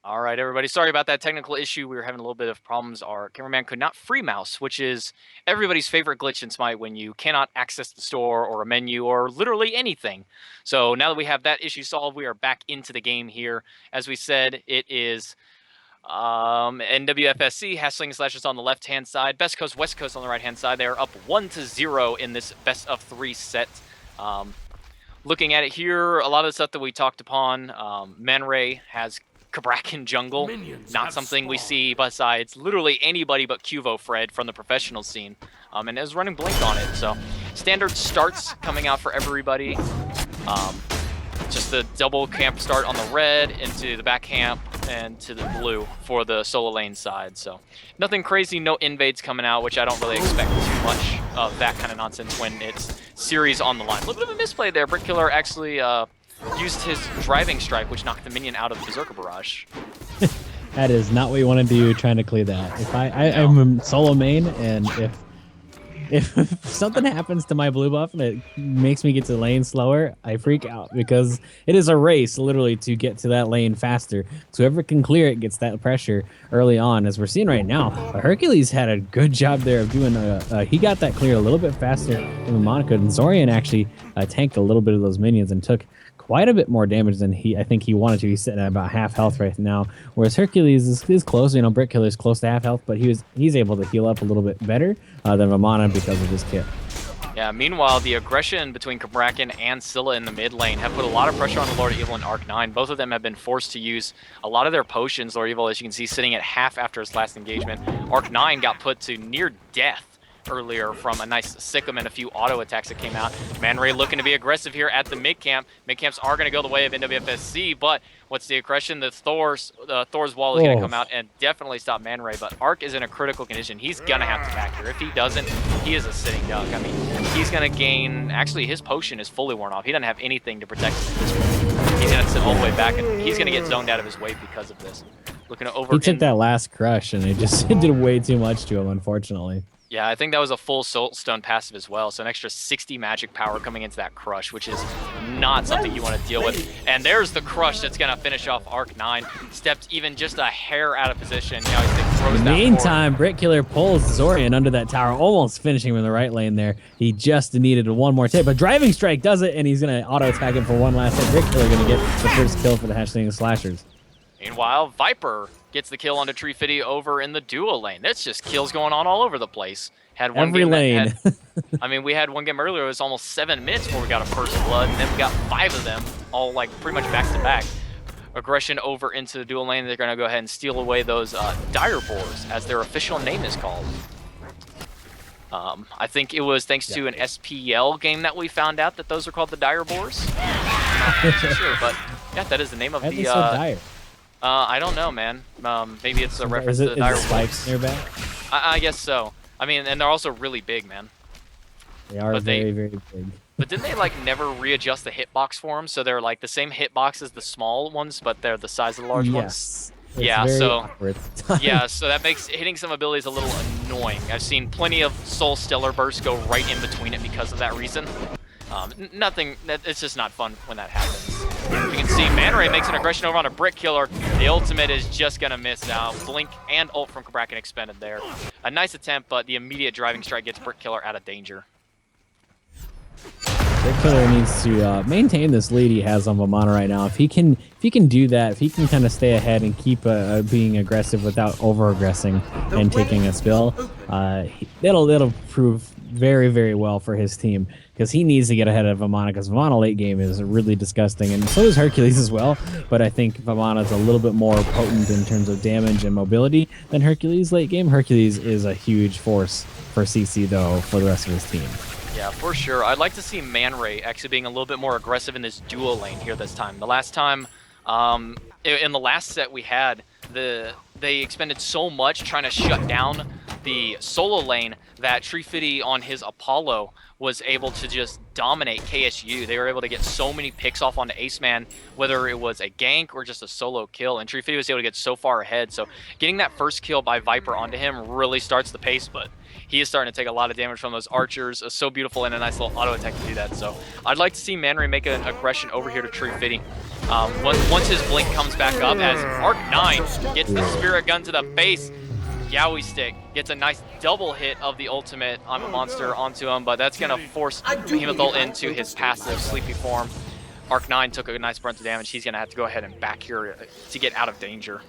All right, everybody. Sorry about that technical issue. We were having a little bit of problems. Our cameraman could not free mouse, which is everybody's favorite glitch in Smite when you cannot access the store or a menu or literally anything. So now that we have that issue solved, we are back into the game here. As we said, it is NWFSC has Slinging Slashers on the left-hand side, Best Coast, West Coast on the right-hand side. They are up 1-0 in this best of 3 set. Looking at it here, a lot of the stuff that we talked upon, Man Ray has Kabrakan jungle, not something we see besides literally anybody but Cuvo Fred from the professional scene, and is running Blink on it. So standard starts coming out for everybody. Just the double camp start on the red into the back camp and to the blue for the solo lane side. So nothing crazy, no invades coming out, which I don't really expect too much of that kind of nonsense when it's series on the line. A little bit of a misplay there. Brick Killer actually used his driving strike, which knocked the minion out of the Berserker Barrage. That is not what you want to do trying to clear that. If I'm a solo main, and if something happens to my blue buff that makes me get to the lane slower, I freak out because it is a race literally to get to that lane faster. So whoever can clear it gets that pressure early on, as we're seeing right now. But Hercules had a good job there of doing he got that clear a little bit faster than Monica, and Zorian actually tanked a little bit of those minions and took quite a bit more damage than I think he wanted to. He's sitting at about half health right now, whereas Hercules is close. You know, Brick Killer is close to half health, but he's able to heal up a little bit better than Vamana because of his kit. Yeah, meanwhile, the aggression between Kabrakan and Scylla in the mid lane have put a lot of pressure on the Lord of Evil and Arc9. Both of them have been forced to use a lot of their potions. Lord of Evil, as you can see, sitting at half after his last engagement. Arc9 got put to near death earlier from a nice Sikkim and a few auto attacks that came out. Man Ray looking to be aggressive here at the mid camp. Mid camps are going to go the way of NWFSC, but what's the aggression? The Thor's wall is going to come out and definitely stop Man Ray, but Arc is in a critical condition. He's going to have to back here. If he doesn't, he is a sitting duck. I mean, he's going to gain... Actually, his potion is fully worn off. He doesn't have anything to protect him at this point. He's going to sit all the way back, and he's going to get zoned out of his way because of this. Looking over... He took that last crush, and it just did way too much to him, unfortunately. Yeah, I think that was a full Soulstone passive as well, so an extra 60 magic power coming into that crush, which is not something you want to deal with. And there's the crush that's going to finish off Arc9. Stepped even just a hair out of position. Now he throws that meantime, Brick Killer pulls Zorian under that tower, almost finishing him in the right lane there. He just needed one more tip, but Driving Strike does it, and he's going to auto-attack him for one last hit. Brick Killer going to get the first kill for the Slinging Slashers. Meanwhile, Viper gets the kill onto Tree Fitty over in the duo lane. That's just kills going on all over the place. Had one Every game lane. I mean, we had one game earlier. It was almost 7 minutes before we got a first blood, and then we got 5 of them, all like pretty much back to back. Aggression over into the duo lane. They're going to go ahead and steal away those Dire Boars, as their official name is called. I think it was thanks to an SPL game that we found out that those are called the Dire Boars. I'm not sure, but yeah, that is the name of the. Dire? I don't know, man. Maybe it's a reference to the Dire spikes nearby. I guess so. I mean, and they're also really big, man. They are very, very big. But didn't they like never readjust the hitbox for them? So they're like the same hitbox as the small ones, but they're the size of the large ones? Yeah, so yeah, so that makes hitting some abilities a little annoying. I've seen plenty of Soul Stellar bursts go right in between it because of that reason. It's just not fun when that happens. You can see Man Ray makes an aggression over on a Brick Killer. The ultimate is just gonna miss now. Blink and ult from Kabrakan expended there. A nice attempt, but the immediate Driving Strike gets Brick Killer out of danger. Brick Killer needs to maintain this lead he has on Vamana right now. If he can do that, if he can kind of stay ahead and keep being aggressive without over-aggressing and taking a spill, it'll prove very, very well for his team, because he needs to get ahead of Vamana, because Vamana late game is really disgusting, and so is Hercules as well, but I think Vamana is a little bit more potent in terms of damage and mobility than Hercules late game. Hercules is a huge force for CC, though, for the rest of his team. Yeah, for sure. I'd like to see Man Ray actually being a little bit more aggressive in this duo lane here this time. The last time, in the last set we had, they expended so much trying to shut down the solo lane that Tree Fitty on his Apollo was able to just dominate KSU. They were able to get so many picks off onto Ace Man, whether it was a gank or just a solo kill, and Tree Fitty was able to get so far ahead. So getting that first kill by Viper onto him really starts the pace, but he is starting to take a lot of damage from those archers. So beautiful and a nice little auto attack to do that. So I'd like to see Man Ray make an aggression over here to Tree Fitty. Once his blink comes back up, as Arc9 gets the Spirit Gun to the base, Yowie Stick gets a nice double hit of the ultimate I'm a Monster onto him, but that's going to force Behemoth Ult into his passive Sleepy form. Arc9 took a nice brunt of damage. He's going to have to go ahead and back here to get out of danger.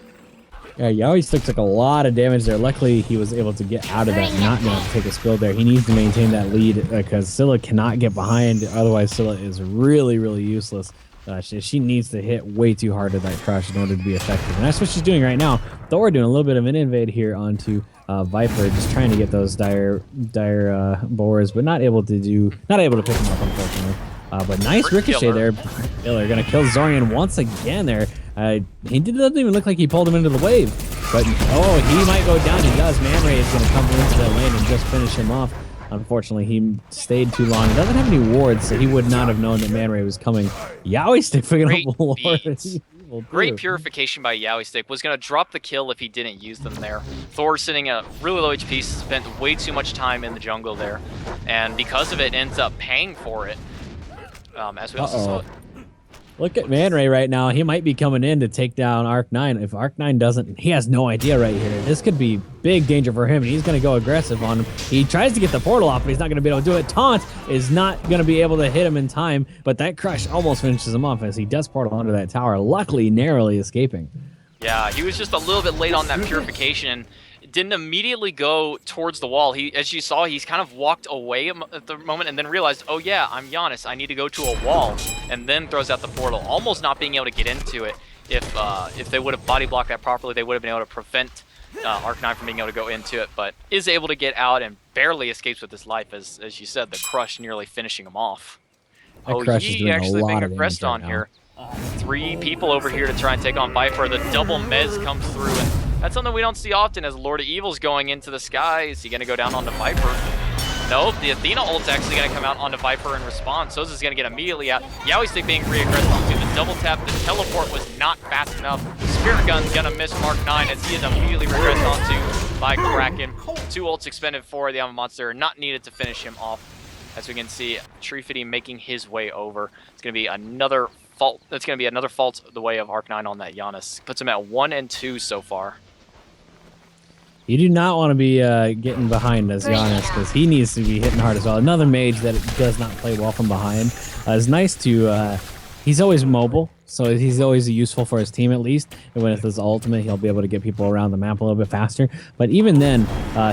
Yeah, Yowie Stick took a lot of damage there. Luckily, he was able to get out of that, not going to take a spill there. He needs to maintain that lead because Scylla cannot get behind. Otherwise, Scylla is really, really useless. She needs to hit way too hard at that crush in order to be effective. And that's what she's doing right now. Thor doing a little bit of an invade here onto Viper, just trying to get those dire boars, but not able to pick them up, unfortunately. But nice ricochet there. They're going to kill Zorian once again there. He doesn't even look like he pulled him into the wave. But, oh, he might go down. He does. Man Ray is going to come into that lane and just finish him off. Unfortunately, he stayed too long. He doesn't have any wards, so he would not have known that Man Ray was coming. Yowie Stick picking up wards. Great purification by Yowie Stick. Was going to drop the kill if he didn't use them there. Thor sitting at really low HP, spent way too much time in the jungle there. And because of it, ends up paying for it. As we also saw. Look at Man Ray right now. He might be coming in to take down Arc9. If Arc9 doesn't, he has no idea right here. This could be big danger for him, and he's going to go aggressive on him. He tries to get the portal off, but he's not going to be able to do it. Taunt is not going to be able to hit him in time, but that crush almost finishes him off as he does portal under that tower, luckily narrowly escaping. Yeah, he was just a little bit late on that purification. Didn't immediately go towards the wall. As you saw, he's kind of walked away at the moment and then realized, oh yeah, I'm Giannis. I need to go to a wall, and then throws out the portal, almost not being able to get into it. If they would have body blocked that properly, they would have been able to prevent Arc9 from being able to go into it, but is able to get out and barely escapes with his life, as you said, the crush nearly finishing him off. He actually being aggressed on here. 3 people over here to try and take on Viper. The double mez comes through, and that's something we don't see often as Lord of Evil's going into the sky. Is he going to go down onto Viper? No, the Athena ult's actually going to come out onto Viper in response. Soz is going to get immediately out. Yowie Stick being re-aggressed onto the double tap. The teleport was not fast enough. The Spirit Gun's going to miss Arc9 as he is immediately regressed onto by Kraken. 2 ults expended for the Alma Monster, not needed to finish him off. As we can see, Tree Fitty making his way over. It's going to be another fault. That's going to be another fault the way of Arc9 on that Giannis. Puts him at 1 and 2 so far. You do not want to be getting behind as Giannis, because he needs to be hitting hard as well. Another mage that does not play well from behind. It's nice to... he's always mobile, so he's always useful for his team at least. And when it's his ultimate, he'll be able to get people around the map a little bit faster. But even then,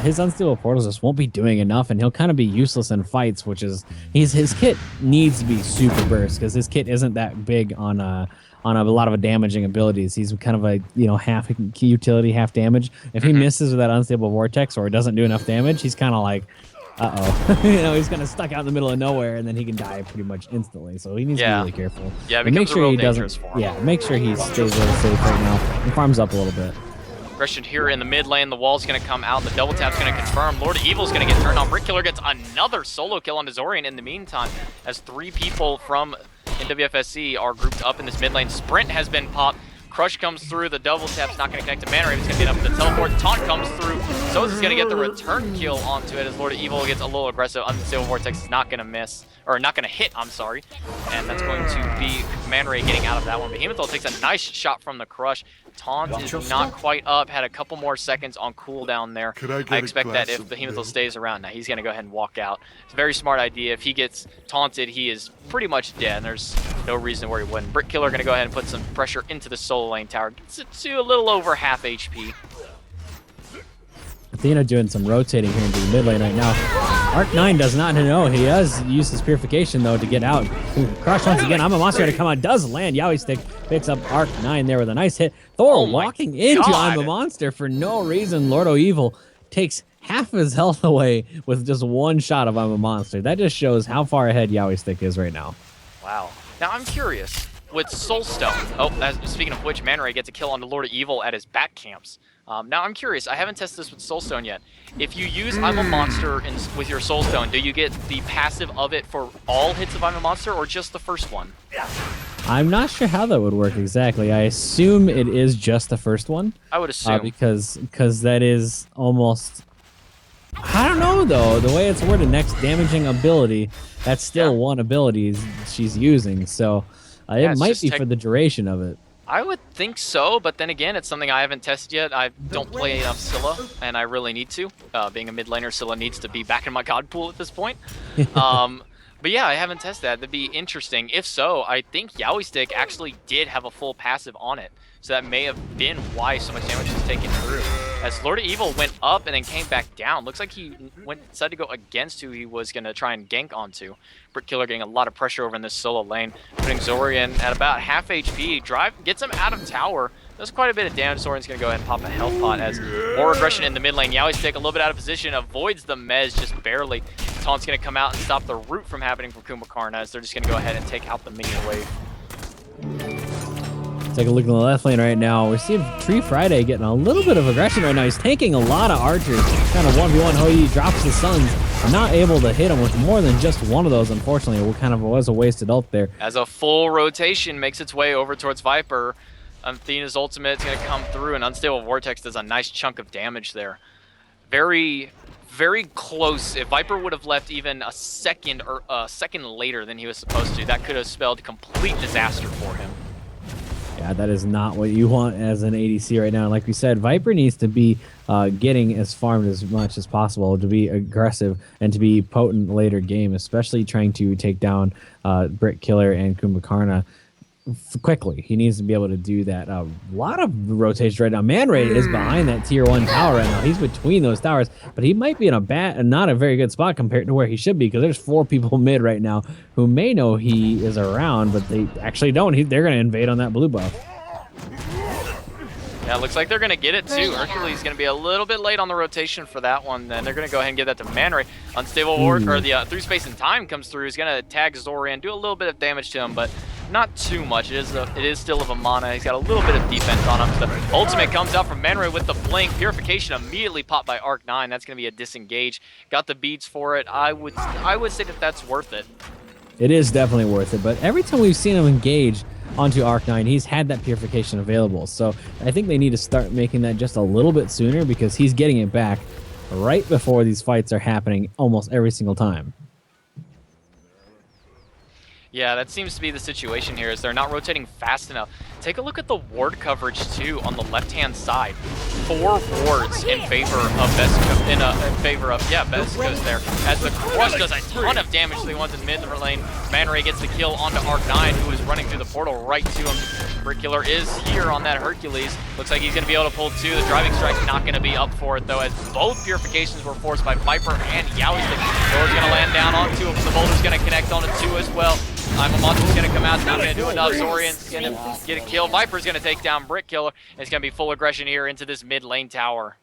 his unstable portals just won't be doing enough, and he'll kind of be useless in fights, which is... his kit needs to be super burst, because his kit isn't that big on a lot of damaging abilities. He's kind of a, half utility, half damage. If he misses with that unstable vortex or doesn't do enough damage, he's kind of like, uh-oh. He's kind of stuck out in the middle of nowhere, and then he can die pretty much instantly. So he needs to be really careful. Yeah, and make sure he doesn't. Yeah, make sure he stays really safe right now and farms up a little bit. Aggression here in the mid lane. The wall's going to come out. The double tap's going to confirm. Lord of Evil's going to get turned on. Brick Killer gets another solo kill on Zorian in the meantime, as 3 people from NWFSC are grouped up in this mid lane. Sprint has been popped. Crush comes through. The double tap's not going to connect to Mana Ray. It's going to get up with the teleport. Taunt comes through. Soz is going to get the return kill onto it as Lord of Evil gets a little aggressive. Unstable Vortex is not going to miss, or not going to hit, I'm sorry. And that's going to be Mana Ray getting out of that one. Behemoth takes a nice shot from the Crush. Taunt is not quite up. Had a couple more seconds on cooldown there. I expect that if Behemoth stays around, now he's going to go ahead and walk out. It's a very smart idea. If he gets taunted, he is pretty much dead. And there's no reason where he wouldn't. Brick Killer going to go ahead and put some pressure into the solo lane tower. Gets it to a little over half HP. Athena doing some rotating here into the mid lane right now. Arc9 does not know. He does use his purification, though, to get out. Crush once again. I'm a Monster to come out. Does land. Yowie Stick picks up Arc9 there with a nice hit. Thor walking into I'm a Monster for no reason. Lord of Evil takes half his health away with just 1 shot of I'm a Monster. That just shows how far ahead Yowie Stick is right now. Wow. Now, I'm curious. With Soulstone, speaking of which, Man Ray gets a kill on the Lord of Evil at his back camps. Now I'm curious, I haven't tested this with Soulstone yet. If you use I'm a Monster with your Soulstone, do you get the passive of it for all hits of I'm a Monster or just the first one? I'm not sure how that would work exactly. I assume it is just the first one. I would assume. Because that is almost I don't know, though. The way it's worded, next damaging ability, that's still Yeah. one ability she's using. So Yeah, it it's might just be for the duration of it. I would think so, but then again, it's something I haven't tested yet. I don't play enough Scylla, and I really need to. Being a mid laner, Scylla needs to be back in my god pool at this point. But yeah, I haven't tested that. That'd be interesting. If so, I think Yowie Stick actually did have a full passive on it. So that may have been why so much damage was taken through. As Lord of Evil went up and then came back down. Looks like he decided to go against who he was going to try and gank onto. Brick Killer getting a lot of pressure over in this solo lane. Putting Zorian at about half HP. Gets him out of tower. Does quite a bit of damage. Zorian's going to go ahead and pop a health pot as more aggression in the mid lane. Yowie Stick a little bit out of position. Avoids the Mez just barely. Taunt's going to come out and stop the root from happening for Kumbhakarna as they're just going to go ahead and take out the minion wave. Take a look in the left lane right now. We see Tree Friday getting a little bit of aggression right now. He's tanking a lot of archers. Kind of 1v1. He drops the Suns. Not able to hit him with more than just one of those, unfortunately. It kind of was a wasted ult there. As a full rotation makes its way over towards Viper, Athena's ultimate is going to come through, and Unstable Vortex does a nice chunk of damage there. Very, very close. If Viper would have left even a second or a second later than he was supposed to, that could have spelled complete disaster for him. Yeah, that is not what you want as an ADC right now. Like we said, Viper needs to be getting as farmed as much as possible to be aggressive and to be potent later game, especially trying to take down Brick Killer and Kumbhakarna quickly. He needs to be able to do that. A lot of rotations right now. Man Ray is behind that tier 1 tower right now. He's between those towers, but he might be in not a very good spot compared to where he should be, because there's 4 people mid right now who may know he is around, but they actually don't. They're going to invade on that blue buff. Yeah, it looks like they're going to get it too. Hercules is going to be a little bit late on the rotation for that one. Then they're going to go ahead and give that to Man Ray. Unstable Ward, or the through space and time comes through. He's going to tag Zorian, do a little bit of damage to him, but not too much. It is still of a mana. He's got a little bit of defense on him. The ultimate comes out from Man Ray with the blink. Purification immediately popped by Arc9. That's going to be a disengage. Got the beats for it. I would say that that's worth it. It is definitely worth it, but every time we've seen him engage onto Arc9, he's had that purification available. So I think they need to start making that just a little bit sooner, because he's getting it back right before these fights are happening almost every single time. Yeah, that seems to be the situation here, is they're not rotating fast enough. Take a look at the ward coverage too on the left-hand side. 4 wards in favor of Beskos there. As the crush does a ton of damage to the ones in mid lane. Man Ray gets the kill onto Arc9, who is running through the portal right to him. Brick Killer is here on that Hercules. Looks like he's going to be able to pull 2. The driving strike's not going to be up for it though, as both purifications were forced by Viper and Yowie Stick. Thor's going to land down on 2 of them. The boulder's going to connect onto 2 as well. Monster's going to come out, it's not going to do enough. Zorian's going to get a kill. Viper's going to take down Brick Killer. It's going to be full aggression here into this mid lane tower.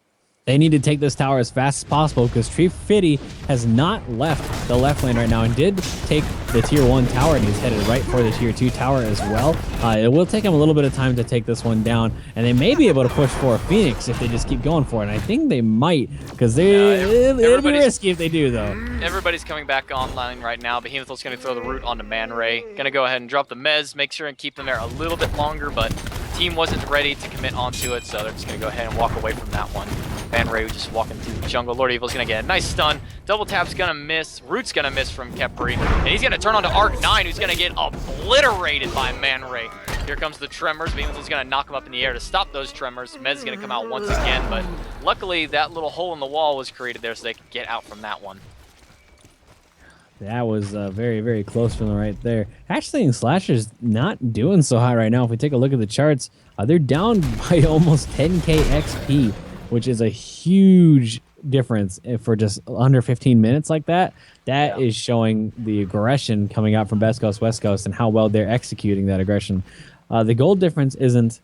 They need to take this tower as fast as possible, because Tree Fitty has not left the left lane right now and did take the tier 1 tower, and he's headed right for the tier 2 tower as well. It will take him a little bit of time to take this one down, and they may be able to push for a Phoenix if they just keep going for it. And I think they might, because it'll be risky if they do, though. Everybody's coming back online right now. Behemoth's going to throw the root onto Man Ray. Going to go ahead and drop the Mez, make sure and keep them there a little bit longer, but the team wasn't ready to commit onto it, so they're just going to go ahead and walk away from that one. Man Ray just walking through the jungle. Lord Evil's going to get a nice stun. Double tap's going to miss. Root's going to miss from Khepri. And he's going to turn onto Arc9, who's going to get obliterated by Man Ray. Here comes the Tremors. Behemoth's going to knock him up in the air to stop those Tremors. Mez is going to come out once again, but luckily that little hole in the wall was created there so they could get out from that one. That was very, very close from right there. Actually, and Slasher's not doing so hot right now. If we take a look at the charts, they're down by almost 10k XP, which is a huge difference for just under 15 minutes like that. That is showing the aggression coming out from Best Coast, West Coast, and how well they're executing that aggression. The gold difference isn't,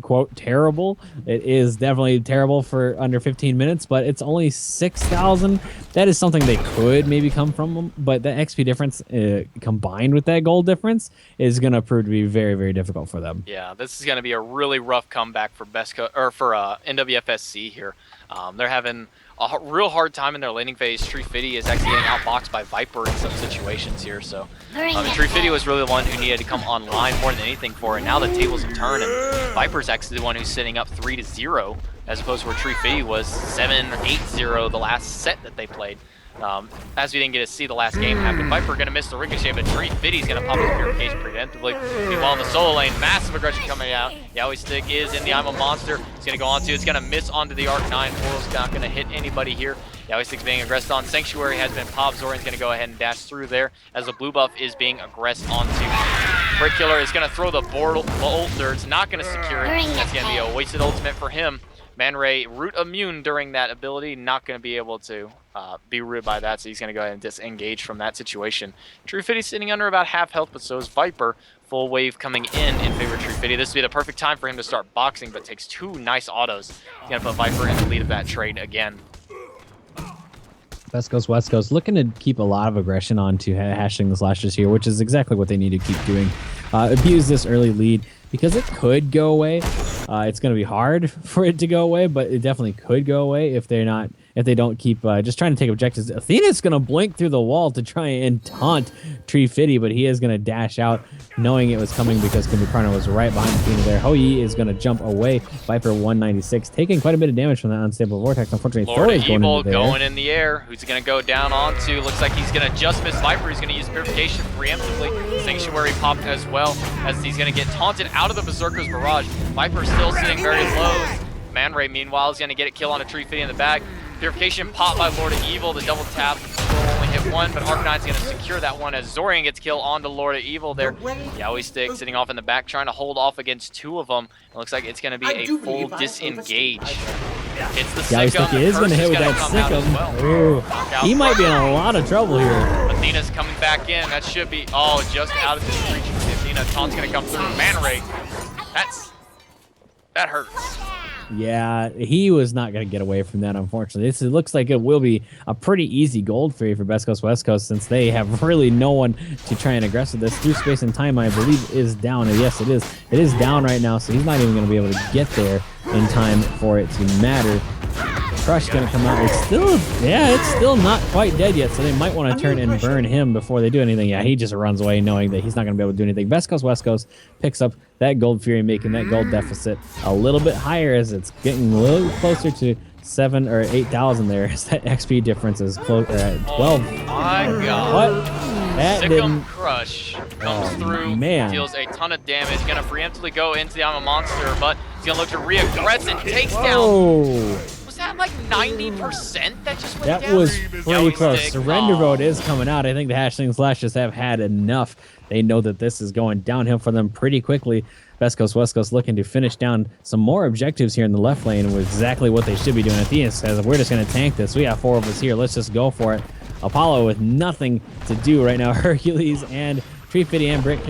quote, terrible. It is definitely terrible for under 15 minutes, but it's only 6,000. That is something they could maybe come from them, but the XP difference combined with that gold difference is going to prove to be very, very difficult for them. Yeah, this is going to be a really rough comeback for NWFSC here. They're having a real hard time in their laning phase. Tree Fitty is actually getting outboxed by Viper in some situations here. So Tree Fitty was really the one who needed to come online more than anything for it. Now the tables have turned, and Viper's actually the one who's sitting up 3-0, as opposed to where Tree Fitty was 7-8-0 the last set that they played. As we didn't get to see the last game happen, Viper going to miss the ricochet, but Tree Fitty's going to pop his purification preemptively. Meanwhile, in the solo lane, massive aggression coming out. Yowie Stick is in the I'm a Monster. He's going to go onto, it's going to miss onto the Arc 9. Portal's not going to hit anybody here. Yowie Stick's being aggressed on. Sanctuary has been popped. Zorian's going to go ahead and dash through there as the blue buff is being aggressed onto. Brick Killer is going to throw the bolt there. It's not going to secure it. That's going to be a wasted ultimate for him. Man Ray, root immune during that ability, not going to be able to be rooted by that, so he's going to go ahead and disengage from that situation. Tree Fitty's sitting under about half health, but so is Viper. Full wave coming in favor of Tree Fitty. This would be the perfect time for him to start boxing, but takes 2 nice autos. He's going to put Viper in the lead of that trade again. Best Coast, West Coast, looking to keep a lot of aggression onto hashing the slashes here, which is exactly what they need to keep doing. Abuse this early lead because it could go away. It's going to be hard for it to go away, but it definitely could go away if they don't keep just trying to take objectives. Athena's going to blink through the wall to try and taunt Tree Fitty, but he is going to dash out knowing it was coming because Kumbakarna was right behind Athena there. Hou-Yi is going to jump away. Viper 196, taking quite a bit of damage from that unstable vortex. Unfortunately, Lord of Evil going in the air. Who's he going to go down onto? Looks like he's going to just miss Viper. He's going to use Purification preemptively. Sanctuary popped as well, as he's going to get taunted out of the Berserker's Barrage. Viper still sitting very low. Man Ray, meanwhile, is going to get a kill on a Tree Fitty in the back. Purification popped by Lord of Evil. The double tap will only hit one, but Arc9's going to secure that one as Zorian gets kill onto Lord of Evil there. Yowie Stick sitting off in the back, trying to hold off against 2 of them. It looks like it's going to be a full disengage. It's the Yowie Stick is going to hit with that Sikkim. Well. He might be in a lot of trouble here. Athena's coming back in. That should be, just out of this reach. Athena, taunt's going to come through. Man Ray, that hurts. Yeah, he was not going to get away from that, unfortunately. It looks like it will be a pretty easy gold for you for Best Coast West Coast, since they have really no one to try and aggress with this. Through Space and Time, I believe, is down. And yes, it is. It is down right now, so he's not even going to be able to get there in time for it to matter. Crush going to come out. It's still not quite dead yet, so they might want to turn and burn him before they do anything. Yeah, he just runs away knowing that he's not going to be able to do anything. Best Coast West Coast picks up that gold fury, making that gold deficit a little bit higher as it's getting a little closer to 7,000 or 8,000 there. As that XP difference is close at 12. Oh my god. What? That Sikkim Crush comes through, man. deals a ton of damage. Gonna preemptively go into the I'm a Monster, but he's gonna look to re-aggress and takes down. Was that like 90% that just went down? That was pretty close. Surrender vote is coming out. I think the Hashling Slashes have had enough. They know that this is going downhill for them pretty quickly. Best Coast, West Coast looking to finish down some more objectives here in the left lane with exactly what they should be doing. Athena says, we're just going to tank this. We got 4 of us here. Let's just go for it. Apollo with nothing to do right now. Hercules and Tree Fitty and Brick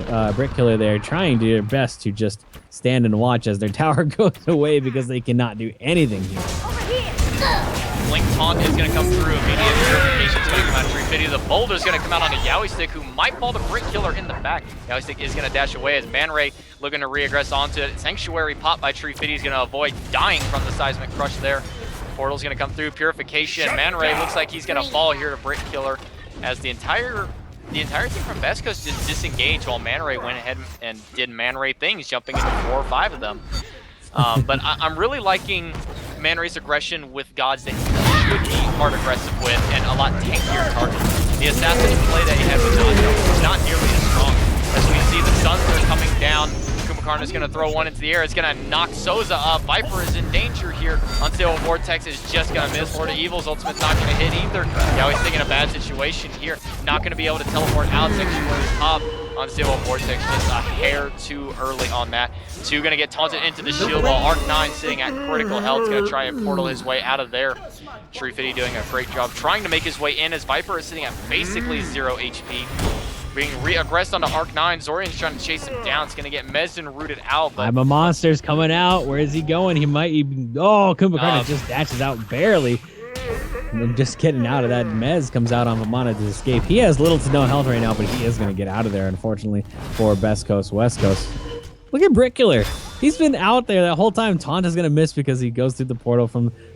Killer there trying to do their best to just stand and watch as their tower goes away because they cannot do anything here. Blink Taunt is going to come through. Immediate purification is going to come out of Tree Fitty. The boulder is going to come out on a Yowie Stick, who might fall to Brick Killer in the back. Yowie Stick is going to dash away as Man Ray looking to re-aggress onto it. Sanctuary pop by Tree Fitty is going to avoid dying from the Seismic Crush there. Portal's going to come through. Purification. Man Ray looks like he's going to fall here to Brick Killer as the entire team from Best Coast just disengaged while Man Ray went ahead and did Man Ray things, jumping into 4 or 5 of them. But I'm really liking Man Ray's aggression with gods that he should be hard aggressive with and a lot tankier targets. The assassin play that he had with Nacho was not nearly as strong. As we see the stuns are coming down, Kumbakarna is going to throw one into the air. It's going to knock Souza up. Viper is in danger here. Unstable Vortex is just going to miss. Lord of Evil's ultimate's not going to hit either. Now he's taking a bad situation here. Not going to be able to teleport out. Sanctuary pop. Unstable Vortex just a hair too early on that. 2 going to get taunted into the shield while Arc9 sitting at critical health. Going to try and portal his way out of there. Tree Fitty doing a great job trying to make his way in as Viper is sitting at basically 0 HP. Being re-aggressed onto Arc9. Zorian's trying to chase him down. It's going to get mezzed and rooted out. But I'm a Monster's coming out. Where is he going? He might even... Oh, Kumbakarna just dashes out barely. And just getting out of that. Mez comes out on Vamana to escape. He has little to no health right now, but he is going to get out of there, unfortunately, for Best Coast, West Coast. Look at Brick Killer. He's been out there that whole time. Taunt is going to miss because he goes through the portal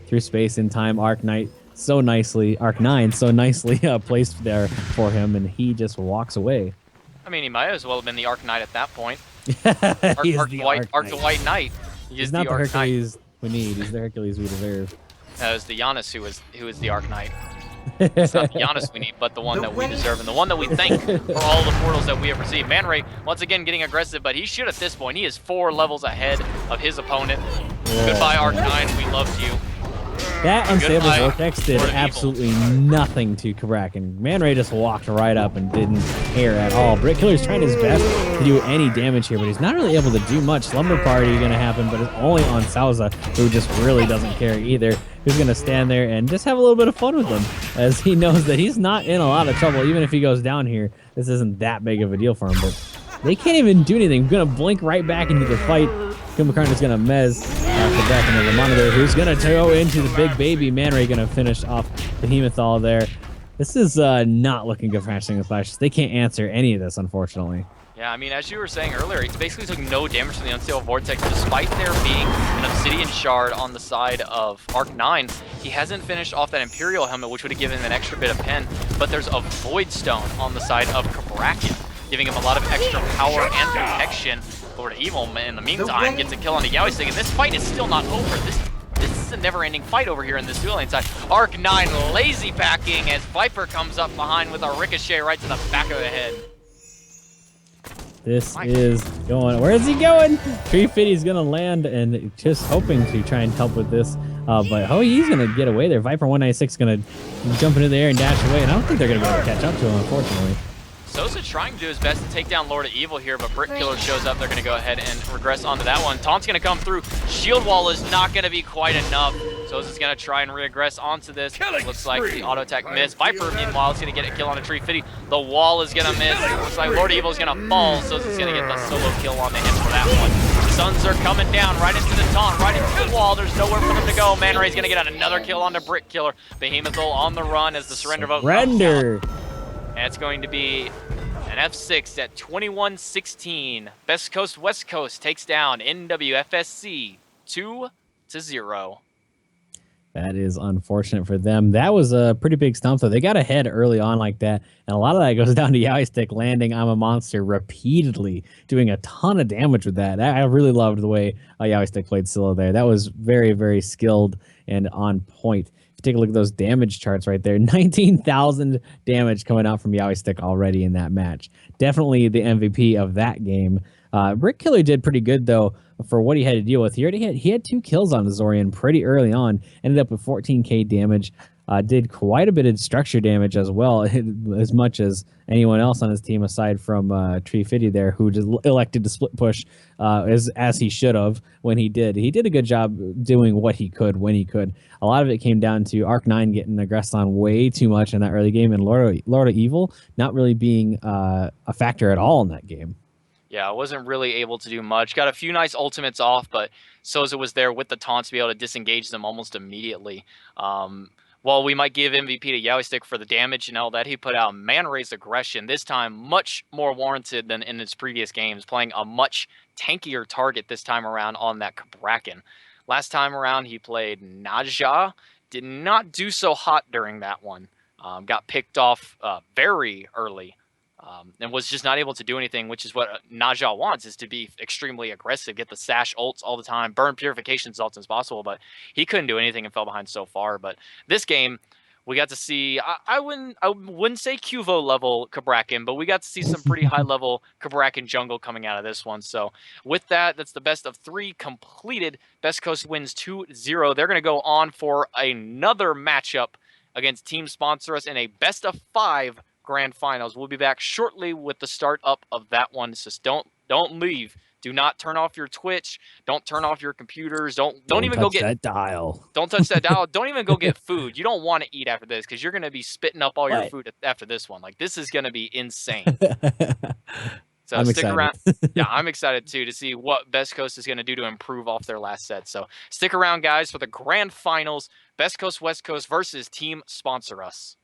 through space and time. Arc Knight so nicely, Arc 9 so nicely placed there for him, and he just walks away. I mean, he might as well have been the Arc Knight at that point. He is the Arc Arc the White Knight. He's not the Hercules we need. He's the Hercules we deserve. That was the Giannis who is the Arc Knight. It's not the Giannis we need, but the one that we deserve and the one that we thank for all the portals that we have received. Man Ray, once again, getting aggressive, but he should at this point. He is 4 levels ahead of his opponent. Goodbye, Arc 9. We loved you. That unstable vortex did absolutely nothing to Kraken. Man Ray just walked right up and didn't care at all. Brick Killer's trying his best to do any damage here, but he's not really able to do much. Slumber Party going to happen, but it's only on Sauza, who just really doesn't care either. Who's going to stand there and just have a little bit of fun with him, as he knows that he's not in a lot of trouble. Even if he goes down here, this isn't that big of a deal for him, but they can't even do anything. Going to blink right back into the fight. Kilmacarn is going to mez back into the monitor, who's going to go into the big baby. Man Ray going to finish off Behemothal there. This is not looking good for Hashing the Flashes. They can't answer any of this, unfortunately. Yeah, I mean, as you were saying earlier, he basically took no damage from the Unstable Vortex, despite there being an Obsidian Shard on the side of Arc 9. He hasn't finished off that Imperial Helmet, which would have given him an extra bit of pen, but there's a Void Stone on the side of Kraken, giving him a lot of extra power and protection. Lord of Evil, in the meantime, gets a kill on the Yaoi Stick, and this fight is still not over. This is a never-ending fight over here in this dual lane side. Arc 9 lazy backing as Viper comes up behind with a ricochet right to the back of the head. This is going. Where is he going? Tree Fitty's going to land and just hoping to try and help with this. But he's going to get away there. Viper 196 is going to jump into the air and dash away, and I don't think they're going to be able to catch up to him, unfortunately. Sosa trying to do his best to take down Lord of Evil here, but Brick Killer shows up. They're going to go ahead and regress onto that one. Taunt's going to come through. Shield Wall is not going to be quite enough. Sosa's going to try and regress onto this. Looks like the auto attack missed. Viper, meanwhile, is going to get a kill on a Tree Fitty. The wall is going to miss. Looks like Lord of Evil is going to fall. Sosa's going to get the solo kill on him for that one. Suns are coming down right into the taunt, right into the wall. There's nowhere for them to go. Man Ray's going to get another kill onto Brick Killer. Behemothal on the run as the surrender vote comes down. And it's going to be an F6 at 21-16. Best Coast West Coast takes down NWFSC 2-0. That is unfortunate for them. That was a pretty big stump, though. They got ahead early on like that, and a lot of that goes down to Yaoi Stick landing I'm a Monster repeatedly, doing a ton of damage with that. I really loved the way Yaoi Stick played solo there. That was very, very skilled and on point. If you take a look at those damage charts right there, 19,000 damage coming out from Yaoi Stick already in that match. Definitely the MVP of that game. Brick Killer did pretty good, though, for what he had to deal with. He had 2 kills on Azorian pretty early on, ended up with 14k damage. Did quite a bit of structure damage as well, as much as anyone else on his team aside from Tree Fitty there, who just elected to split push as he should have when he did. He did a good job doing what he could when he could. A lot of it came down to Arc 9 getting aggressed on way too much in that early game, and Lord of Evil not really being a factor at all in that game. Yeah, I wasn't really able to do much. Got a few nice ultimates off, but Sosa was there with the taunts to be able to disengage them almost immediately. While we might give MVP to Yaoi Stick for the damage and all that he put out, Man Ray's aggression, this time much more warranted than in his previous games, playing a much tankier target this time around on that Kraken. Last time around, he played Naja. Did not do so hot during that one. Got picked off very early. And was just not able to do anything, which is what Naja wants, is to be extremely aggressive, get the sash ults all the time, burn purification as often as possible, but he couldn't do anything and fell behind so far. But this game, we got to see, I wouldn't say QVO level Kraken, but we got to see some pretty high level Kraken jungle coming out of this one. So with that, that's the best of 3 completed. Best Coast wins 2-0. They're going to go on for another matchup against Team Sponsor Us in a best of 5 Grand Finals. We'll be back shortly with the start up of that one. So don't leave. Do not turn off your Twitch. Don't turn off your computers. Don't even go get that dial. Don't touch that dial. Don't even go get food. You don't want to eat after this because you're gonna be spitting up all your food after this one. Like, this is gonna be insane. So I'm stick excited. around. Yeah, I'm excited too to see what Best Coast is gonna do to improve off their last set. So stick around, guys, for the Grand Finals. Best Coast West Coast versus Team Sponsor Us.